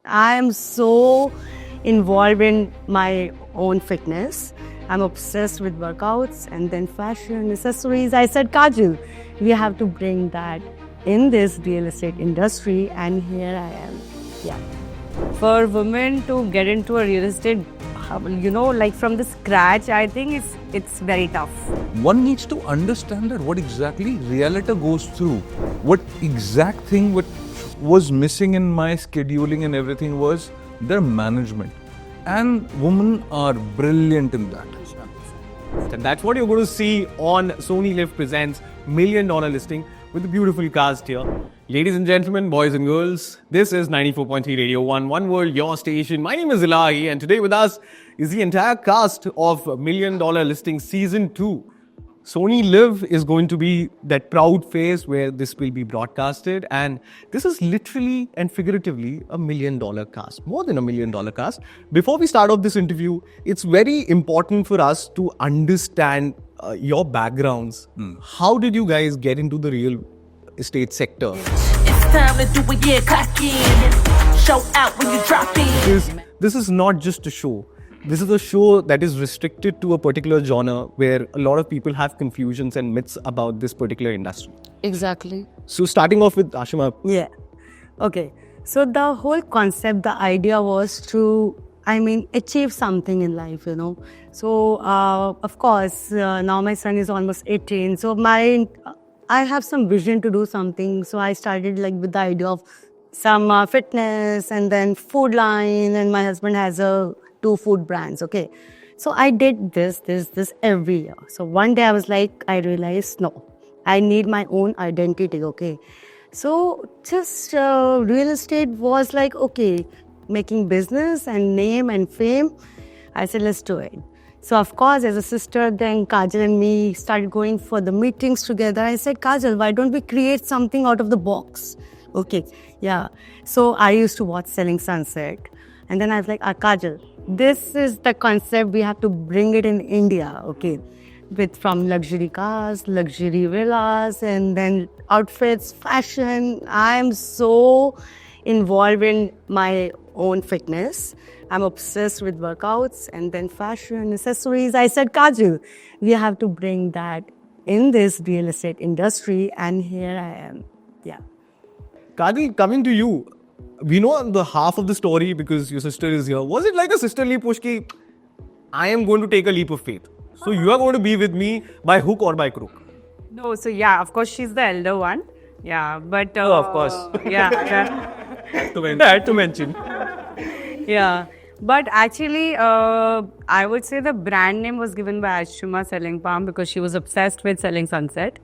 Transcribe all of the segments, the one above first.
I am so involved in my own fitness. I'm obsessed with workouts and then fashion, accessories. I said, Kajal, we have to bring that in this real estate industry, and here I am. Yeah. For women to get into a real estate, like from the scratch, I think it's very tough. One needs to understand that what exactly realtor goes through. What exact thing what was missing in my scheduling and everything was their management. And women are brilliant in that. And that's what you're going to see on Sony Live Presents $1 Million Listing with the beautiful cast here. Ladies and gentlemen, boys and girls, this is 94.3 Radio 1, One World, your station. My name is Ilahi, and today with us is the entire cast of $1 Million Listing Season 2. Sony Live is going to be that proud face where this will be broadcasted, and this is literally and figuratively a $1 million cast, more than $1 million cast. Before we start off this interview, it's very important for us to understand your backgrounds. How did you guys get into the real estate sector? It's time to do it, yeah, clock in. Show out when you drop in. Because this is not just a show. This is a show that is restricted to a particular genre where a lot of people have confusions and myths about this particular industry. Exactly. So starting off with Ashima. Yeah. Okay. So the whole concept, the idea was to, achieve something in life, So, of course, now my son is almost 18. So I have some vision to do something. So I started with the idea of some fitness and then food line. And my husband has 2 food brands. Okay. So I did this every year. So one day I realized, no, I need my own identity. Okay. So just real estate was okay, making business and name and fame. I said, let's do it. So of course, as a sister, then Kajal and me started going for the meetings together. I said, Kajal, why don't we create something out of the box? Okay, yeah. So I used to watch Selling Sunset. And then I was like, Kajal, this is the concept. We have to bring it in India, okay? From luxury cars, luxury villas, and then outfits, fashion. I am so involved in my own fitness. I'm obsessed with workouts and then fashion, accessories. I said, Kajal, we have to bring that in this real estate industry, and here I am. Yeah. Kajal, coming to you, we know the half of the story because your sister is here. Was it like a sisterly push ki, I am going to take a leap of faith? So you are going to be with me by hook or by crook? No, so yeah, of course she's the elder one. Yeah, but... of course. Yeah. That to mention. Yeah. But actually, I would say the brand name was given by Ashima Selling Palm because she was obsessed with Selling Sunset.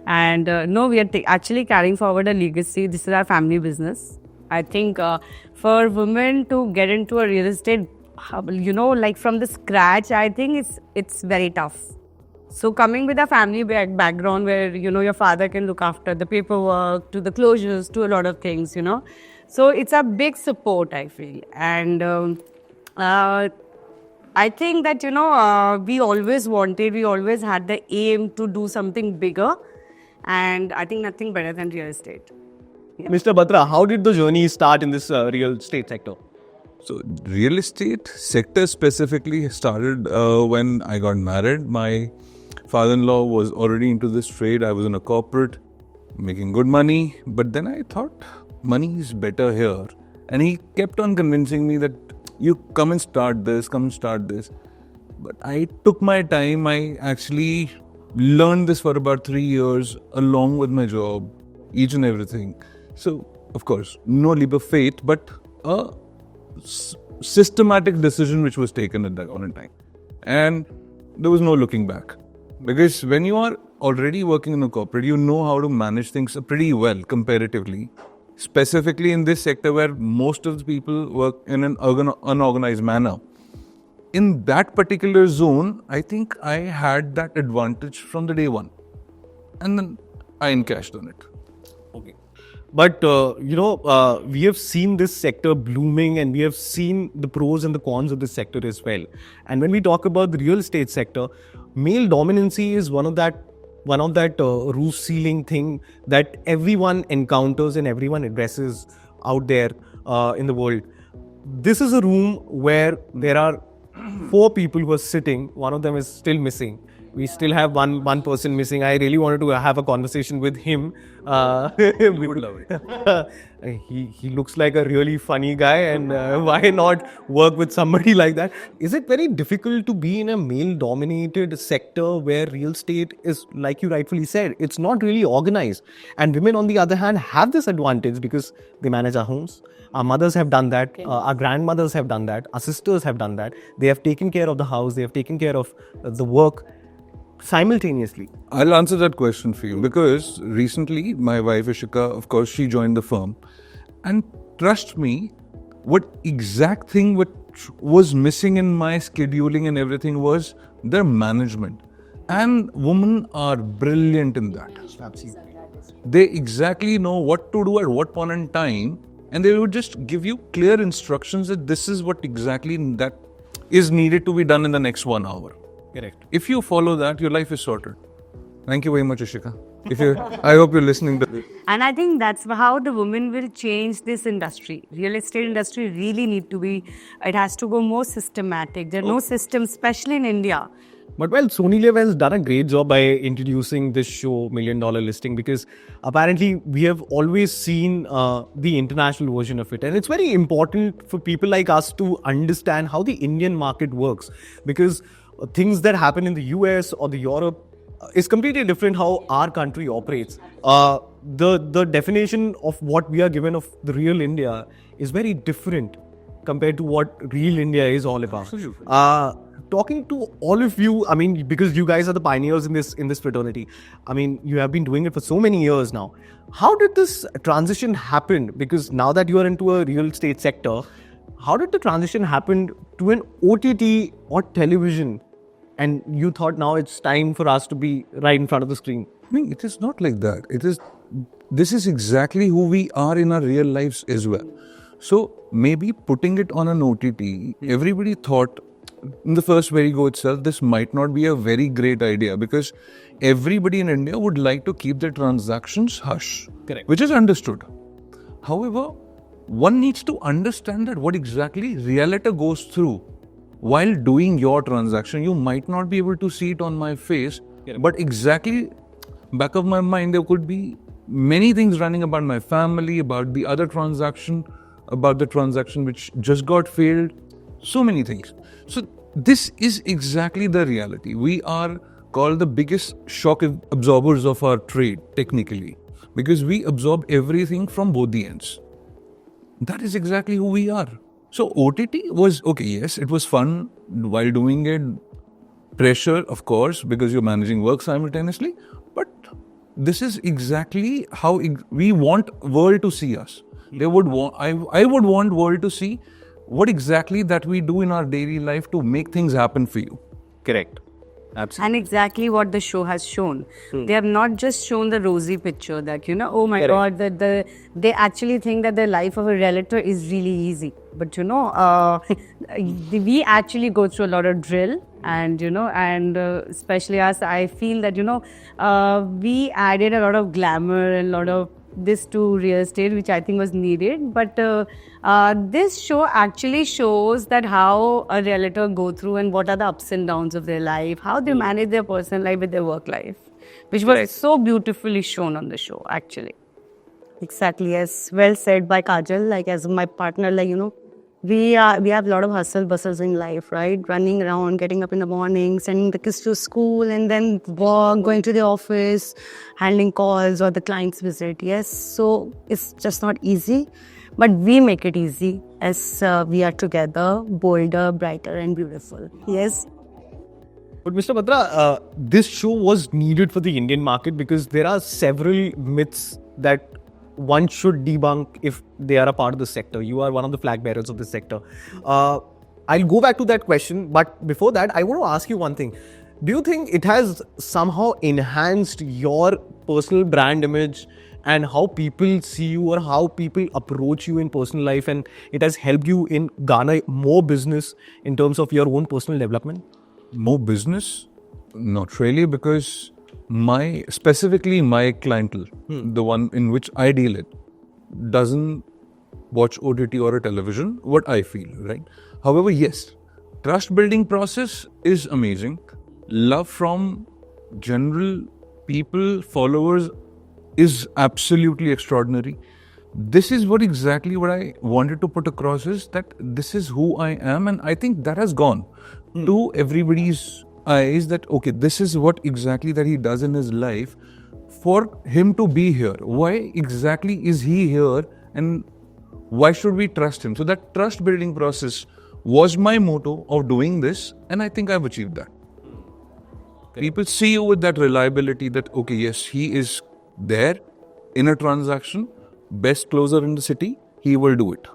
And no, we are actually carrying forward a legacy. This is our family business. I think for women to get into a real estate, like from the scratch, I think it's very tough. So coming with a family background where, your father can look after the paperwork, to the closures, to a lot of things, So it's a big support, I feel. And I think that, we always had the aim to do something bigger. And I think nothing better than real estate. Yeah. Mr. Batra, how did the journey start in this real estate sector? So real estate sector specifically started when I got married. My father-in-law was already into this trade. I was in a corporate, making good money. But then I thought money is better here. And he kept on convincing me that you come and start this. But I took my time. I actually learned this for about 3 years along with my job, each and everything. So, of course, no leap of faith, but a systematic decision which was taken at that point in time. And there was no looking back. Because when you are already working in a corporate, you know how to manage things pretty well comparatively. Specifically in this sector where most of the people work in an unorganized manner. In that particular zone, I think I had that advantage from the day one. And then I encashed on it. Okay. But, we have seen this sector blooming and we have seen the pros and the cons of this sector as well. And when we talk about the real estate sector, male dominancy is one of that roof ceiling thing that everyone encounters and everyone addresses out there in the world. this is a room where there are 4 people who are sitting. One of them is still missing. We still have one person missing. I really wanted to have a conversation with him. Would love it. He looks like a really funny guy, and why not work with somebody like that? Is it very difficult to be in a male-dominated sector where real estate is, like you rightfully said, it's not really organized? And women, on the other hand, have this advantage because they manage our homes. Our mothers have done that. Our grandmothers have done that. Our sisters have done that. They have taken care of the house. They have taken care of the work simultaneously. I'll answer that question for you because recently my wife Ashika, of course, she joined the firm, and trust me, what exact thing what was missing in my scheduling and everything was their management, and women are brilliant in that. Absolutely. They exactly know what to do at what point in time, and they would just give you clear instructions that this is what exactly that is needed to be done in the next 1 hour. Correct. If you follow that, your life is sorted. Thank you very much, Ashika. I hope you're listening to this. And I think that's how the women will change this industry. Real estate industry really need to be, it has to go more systematic. There are no systems, especially in India. But well, Sony Live has done a great job by introducing this show, $1 Million Listing, because apparently we have always seen the international version of it. And it's very important for people like us to understand how the Indian market works, because things that happen in the US or the Europe is completely different how our country operates. The definition of what we are given of the real India is very different compared to what real India is all about. Talking to all of you, I mean, because you guys are the pioneers in this fraternity. I mean, you have been doing it for so many years now. How did this transition happen? Because now that you are into a real estate sector, how did the transition happen to an OTT or television? And you thought now it's time for us to be right in front of the screen. I mean, it is not like that. This is exactly who we are in our real lives as well. So maybe putting it on an OTT, everybody thought in the first very go itself, this might not be a very great idea because everybody in India would like to keep their transactions hush. Correct. Which is understood. However, one needs to understand that what exactly realtor goes through while doing your transaction. You might not be able to see it on my face, but exactly back of my mind, there could be many things running about my family, about the other transaction, about the transaction which just got failed, so many things. So this is exactly the reality. We are called the biggest shock absorbers of our trade, technically, because we absorb everything from both the ends. That is exactly who we are. So OTT was, okay, yes, it was fun while doing it. Pressure, of course, because you're managing work simultaneously. But this is exactly how we want world to see us. They would I would want world to see what exactly that we do in our daily life to make things happen for you. Correct. Absolutely. And exactly what the show has shown. They have not just shown the rosy picture that, oh my Correct. God, that they actually think that the life of a realtor is really easy. But, we actually go through a lot of drill and, especially us, I feel that, we added a lot of glamour and a lot of this to real estate, which I think was needed. But this show actually shows that how a realtor go through and what are the ups and downs of their life, how they manage their personal life with their work life, which was so beautifully shown on the show, actually. Exactly, yes. Well said by Kajal. Like as my partner, we have a lot of hustle bustles in life, right? Running around, getting up in the morning, sending the kids to school, and then work, going to the office, handling calls or the client's visit. Yes, so it's just not easy, but we make it easy as we are together, bolder, brighter, and beautiful. Yes. But Mr. Batra, this show was needed for the Indian market because there are several myths that one should debunk if they are a part of the sector. You are one of the flag bearers of the sector. I'll go back to that question, but before that, I want to ask you one thing. Do you think it has somehow enhanced your personal brand image and how people see you or how people approach you in personal life, and it has helped you in garner more business in terms of your own personal development? More business? Not really, because specifically my clientele, the one in which I deal it, doesn't watch OTT or a television, what I feel, right? However, yes, trust building process is amazing. Love from general people, followers is absolutely extraordinary. This is what I wanted to put across, is that this is who I am, and I think that has gone to everybody's eyes, that okay, this is what exactly that he does in his life for him to be here. Why exactly is he here, and why should we trust him? So that trust building process was my motto of doing this, and I think I've achieved that. People see you with that reliability that okay, yes, he is there in a transaction, best closer in the city, he will do it.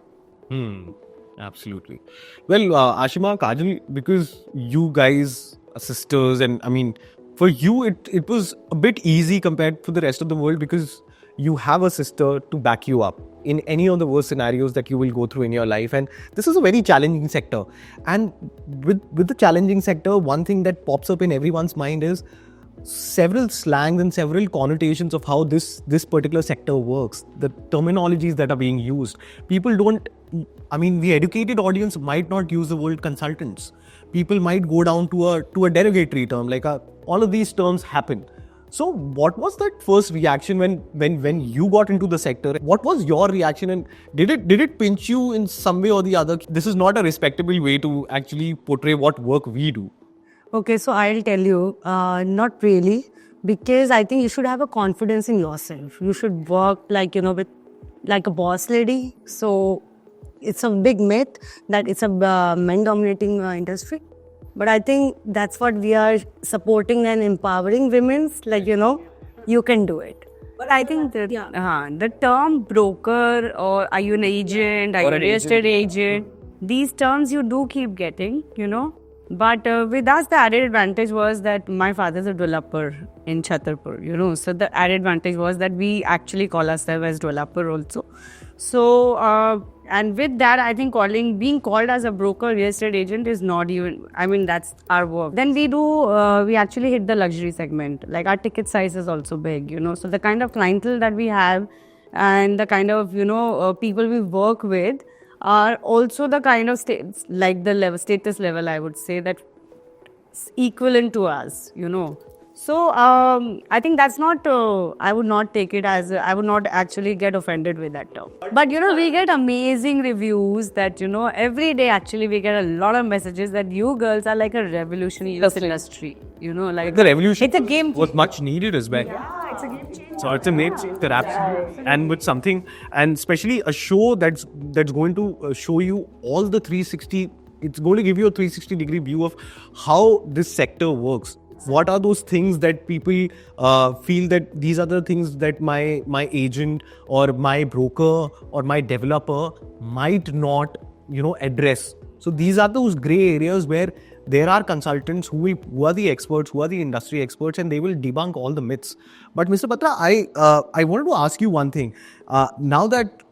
Absolutely. Well, Ashima, Kajal, because you guys are sisters, and I mean, for you, it was a bit easy compared to the rest of the world, because you have a sister to back you up in any of the worst scenarios that you will go through in your life. And this is a very challenging sector. And with the challenging sector, one thing that pops up in everyone's mind is several slangs and several connotations of how this particular sector works, the terminologies that are being used. People don't, I mean, the educated audience might not use the word consultants. People might go down to a derogatory term, like all of these terms happen. So what was that first reaction when you got into the sector? What was your reaction, and did it pinch you in some way or the other? This is not a respectable way to actually portray what work we do. Okay, so I'll tell you, not really, because I think you should have a confidence in yourself. You should work with like a boss lady. So it's a big myth that it's a men-dominating industry. But I think that's what we are supporting and empowering women's, you can do it. But I think that the term broker, or are you an agent, are you a real estate agent, these terms you do keep getting, But with us, the added advantage was that my father's a developer in Chhatarpur, So the added advantage was that we actually call ourselves as developer also. So, and with that, I think being called as a broker, real estate agent is not even, that's our work. Then we actually hit the luxury segment. Like our ticket size is also big, So the kind of clientele that we have and the kind of, people we work with are also the kind of status level, I would say, that equivalent to us, So I think that's not, I would not take it as, I would not actually get offended with that term. But we get amazing reviews that, every day actually we get a lot of messages that you girls are like a revolution in this industry. Like the revolution. It's a game was much needed as well. Yeah, it's a game changer. So it's a game changer, absolutely. And with something, and especially a show that's going to show you all the 360. It's going to give you a 360-degree view of how this sector works. What are those things that people feel that these are the things that my agent or my broker or my developer might not, address. So these are those gray areas where there are consultants who are the experts, who are the industry experts, and they will debunk all the myths. But Mr. Batra, I wanted to ask you one thing. Now that,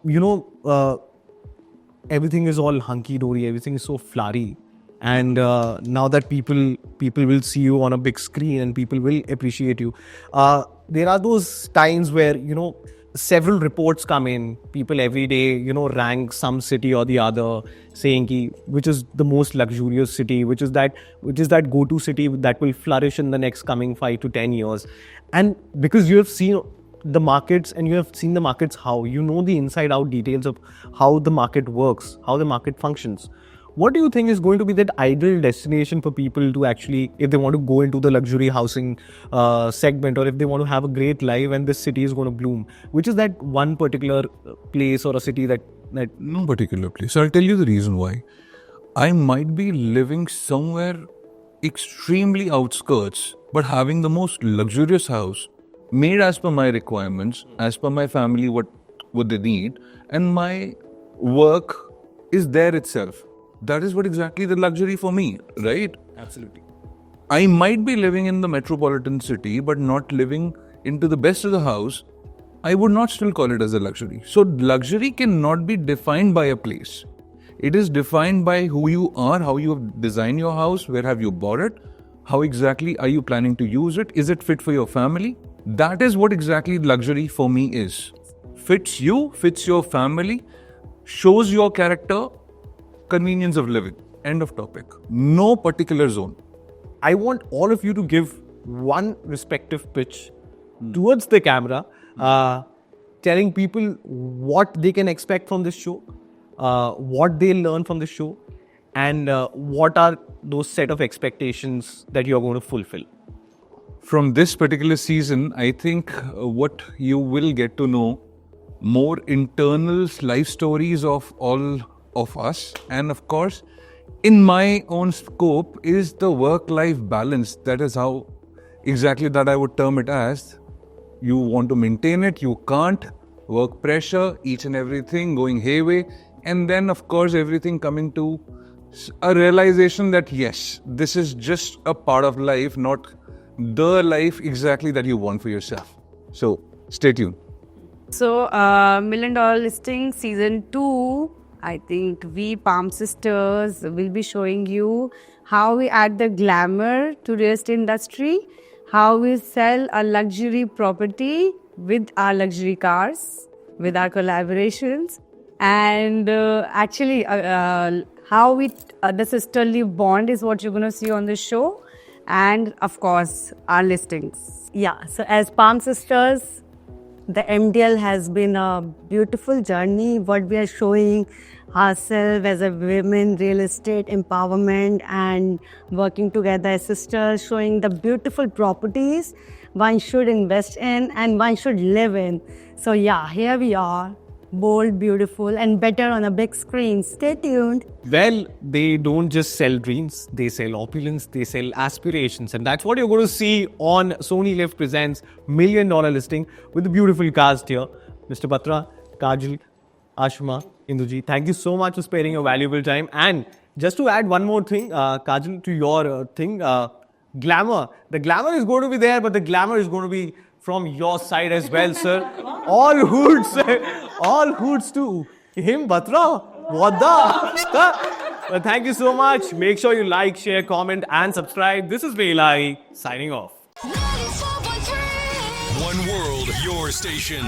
everything is all hunky-dory, everything is so flowery, and now that people will see you on a big screen and people will appreciate you, there are those times where several reports come in. People every day rank some city or the other, saying which is the most luxurious city, which is that go-to city that will flourish in the next coming 5 to 10 years. And because you have seen the markets and you have seen the markets, how the inside out details of how the market works, how the market functions. What do you think is going to be that ideal destination for people to actually, if they want to go into the luxury housing segment, or if they want to have a great life and this city is going to bloom? Which is that one particular place or a city that... No particular place. So I'll tell you the reason why. I might be living somewhere extremely outskirts, but having the most luxurious house, made as per my requirements, as per my family, what they need, and my work is there itself. That is what exactly the luxury for me, right? Absolutely. I might be living in the metropolitan city, but not living into the best of the house. I would not still call it as a luxury. So luxury cannot be defined by a place. It is defined by who you are, how you have designed your house, where have you bought it, how exactly are you planning to use it, is it fit for your family? That is what exactly luxury for me is. Fits you, fits your family, shows your character, convenience of living. End of topic. No particular zone. I want all of you to give one respective pitch towards the camera, telling people what they can expect from this show, what they'll learn from the show, and what are those set of expectations that you're going to fulfill. From this particular season, I think what you will get to know more internal life stories of all of us, and of course, in my own scope is the work-life balance. That is how exactly that I would term it as. You want to maintain it, you can't. Work pressure, each and everything going hayway, and then of course everything coming to a realization that yes, this is just a part of life, not the life exactly that you want for yourself. So stay tuned. So, $1 Million Listing Season 2, I think we Palm Sisters will be showing you how we add the glamour to real estate industry, how we sell a luxury property with our luxury cars, with our collaborations, and actually how we the sisterly bond is what you're going to see on the show, and of course our listings. Yeah, so as Palm Sisters, the MDL has been a beautiful journey. What we are showing ourselves as a women, real estate empowerment, and working together as sisters, showing the beautiful properties one should invest in and one should live in. So yeah, here we are, bold, beautiful, and better on a big screen. Stay tuned. Well, they don't just sell dreams, they sell opulence, they sell aspirations. And that's what you're going to see on Sony Live Presents $1 Million Listing with the beautiful cast here. Mr. Batra, Kajal, Ashima, Induji, thank you so much for sparing your valuable time. And just to add one more thing, Kajal, to your thing, glamour. The glamour is going to be there, but the glamour is going to be from your side as well, sir. All hoods to Hem Batra. What the? Well, thank you so much. Make sure you like, share, comment, and subscribe. This is Host Ilahi signing off. 94.3 One world, your station.